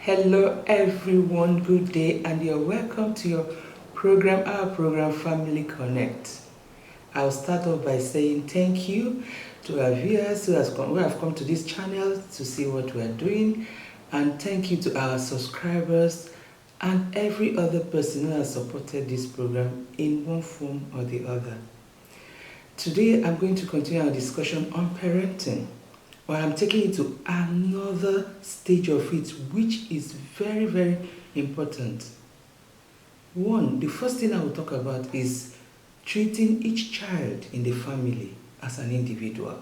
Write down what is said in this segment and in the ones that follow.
Hello everyone, good day, and you're welcome to our program Family Connect. I'll start off by saying thank you to our viewers who have come to this channel to see what we're doing, and thank you to our subscribers and every other person who has supported this program in one form or the other. Today I'm going to continue our discussion on parenting. But I'm taking it to another stage of it, which is very, very important. The first thing I will talk about is treating each child in the family as an individual.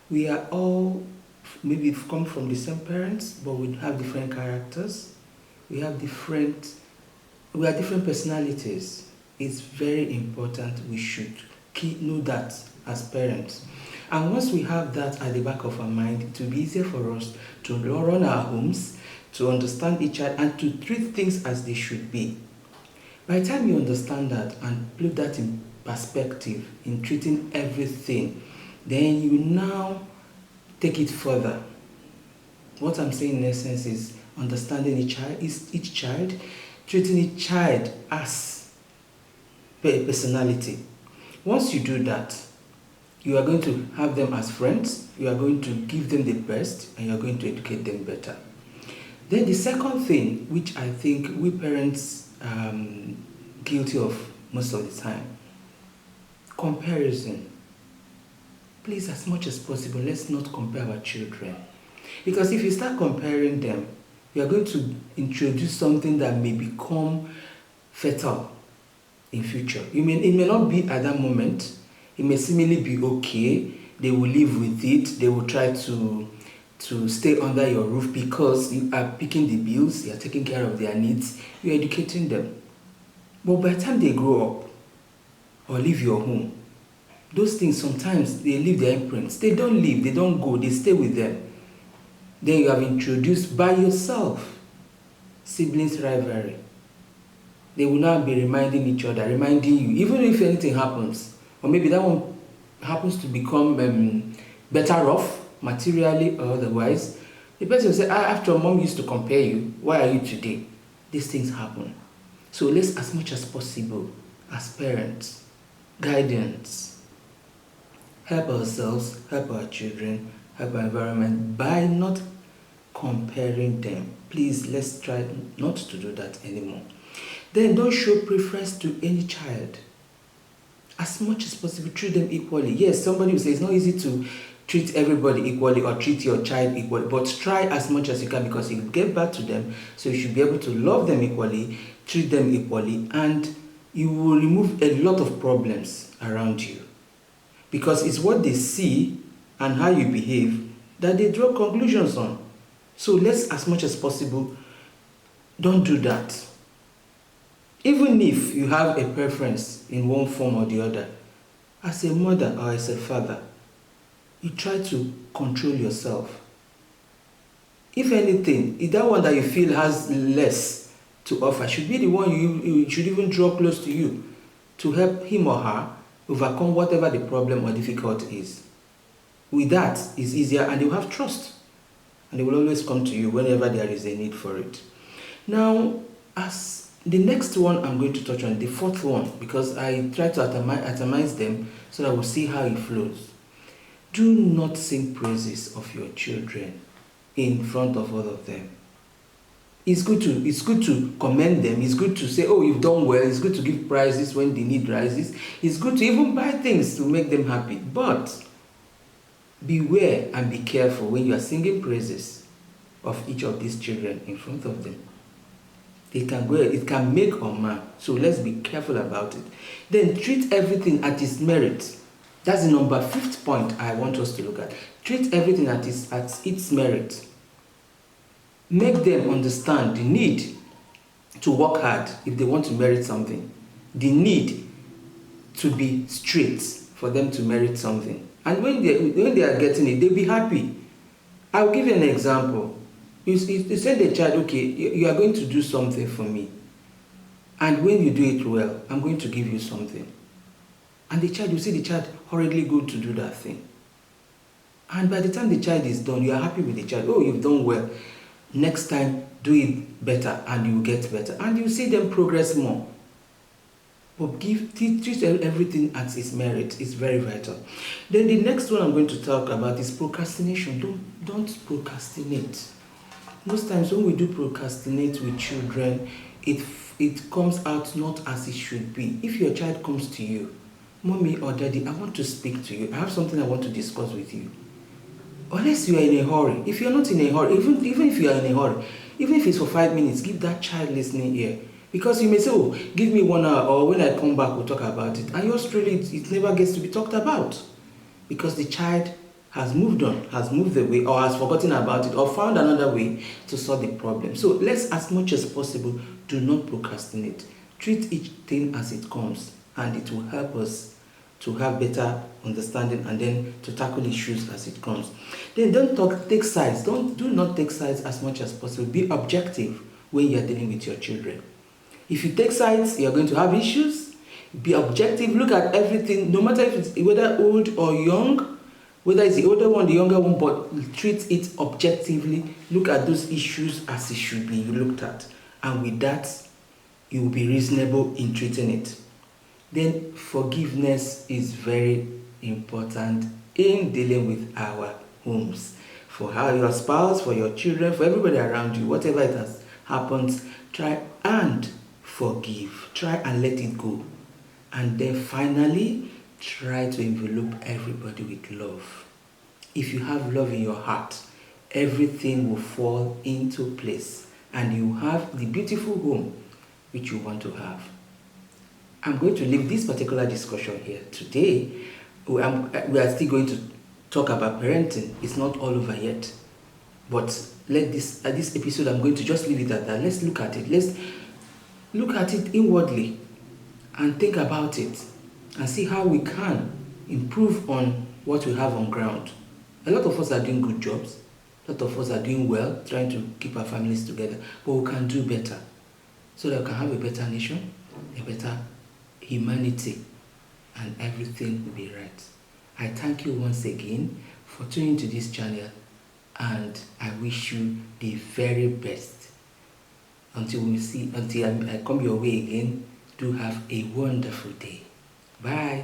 We are all maybe come from the same parents, but we have different characters. We are different personalities. It's very important we should know that as parents. And once we have that at the back of our mind, it will be easier for us to run our homes, to understand each other, and to treat things as they should be. By the time you understand that and put that in perspective, in treating everything, then you now take it further. What I'm saying in essence is understanding each child, treating each child as a personality. Once you do that, you are going to have them as friends, you are going to give them the best, and you are going to educate them better. Then the second thing, which I think we parents are guilty of most of the time, comparison. Please, as much as possible, let's not compare our children. Because if you start comparing them, you are going to introduce something that may become fatal in future. It may not be at that moment. It may seemingly be okay. They will live with it. They will try to stay under your roof because you are picking the bills, you are taking care of their needs, you are educating them. But by the time they grow up or leave your home, those things sometimes they leave their imprints. They don't leave, they don't go, they stay with them. Then you have introduced by yourself siblings rivalry. They will now be reminding each other, reminding you, even if anything happens, or maybe that one happens to become better off materially or otherwise, the person will say, after mom used to compare you, why are you today? These things happen. So let's, as much as possible, as parents, guidance, help ourselves, help our children, help our environment by not comparing them. Please, let's try not to do that anymore. Then don't show preference to any child. As much as possible, treat them equally. Yes, somebody will say it's not easy to treat everybody equally or treat your child equally, but try as much as you can because you get back to them, so you should be able to love them equally, treat them equally, and you will remove a lot of problems around you. Because it's what they see and how you behave that they draw conclusions on. So let's, as much as possible, don't do that. Even if you have a preference in one form or the other, as a mother or as a father, you try to control yourself. If anything, if that one that you feel has less to offer should be the one you should even draw close to you to help him or her overcome whatever the problem or difficulty is. With that, it's easier and they will have trust. And they will always come to you whenever there is a need for it. Now, as the next one I'm going to touch on, the fourth one, because I try to atomize them so that we'll see how it flows. Do not sing praises of your children in front of all of them. It's good to commend them. It's good to say, oh, you've done well. It's good to give prizes when the need rises. It's good to even buy things to make them happy. But beware and be careful when you are singing praises of each of these children in front of them. It can make or mar. So let's be careful about it. Then treat everything at its merit. That's the number 5th point I want us to look at. Treat everything at its merit. Make them understand the need to work hard if they want to merit something. The need to be straight for them to merit something. And when they are getting it, they'll be happy. I'll give you an example. You say to the child, okay, you are going to do something for me. And when you do it well, I'm going to give you something. And you see the child hurriedly go to do that thing. And by the time the child is done, you are happy with the child. Oh, you've done well. Next time, do it better and you will get better. And you see them progress more. But treat everything at its merit. It's very vital. Then the next one I'm going to talk about is procrastination. Don't procrastinate. Most times when we do procrastinate with children, it comes out not as it should be. If your child comes to you, mommy or daddy, I want to speak to you. I have something I want to discuss with you. Unless you are in a hurry. If you're not in a hurry, even if you are in a hurry, even if it's for 5 minutes, give that child listening ear. Because you may say, oh, give me 1 hour, or when I come back, we'll talk about it. And yours truly, it never gets to be talked about. Because the child has moved on, has moved away, or has forgotten about it, or found another way to solve the problem. So let's, as much as possible, do not procrastinate. Treat each thing as it comes, and it will help us to have better understanding and then to tackle issues as it comes. Then take sides. Do not take sides as much as possible. Be objective when you are dealing with your children. If you take sides, you're going to have issues. Be objective. Look at everything, no matter if it's whether old or young, whether it's the older one, the younger one, but treat it objectively. Look at those issues as it should be looked at. And with that, you will be reasonable in treating it. Then forgiveness is very important in dealing with our homes. For your spouse, for your children, for everybody around you, whatever it has happened, try and forgive. Try and let it go. And then finally, try to envelop everybody with love. If you have love in your heart, everything will fall into place and you have the beautiful home which you want to have. I'm going to leave this particular discussion here today. We are still going to talk about parenting. It's not all over yet. But this episode, I'm going to just leave it at that. Let's look at it. Let's look at it inwardly and think about it and see how we can improve on what we have on ground. A lot of us are doing good jobs. A lot of us are doing well, trying to keep our families together. But we can do better so that we can have a better nation, a better humanity, and everything will be right. I thank you once again for tuning to this channel, and I wish you the very best. Until I come your way again, do have a wonderful day. Bye.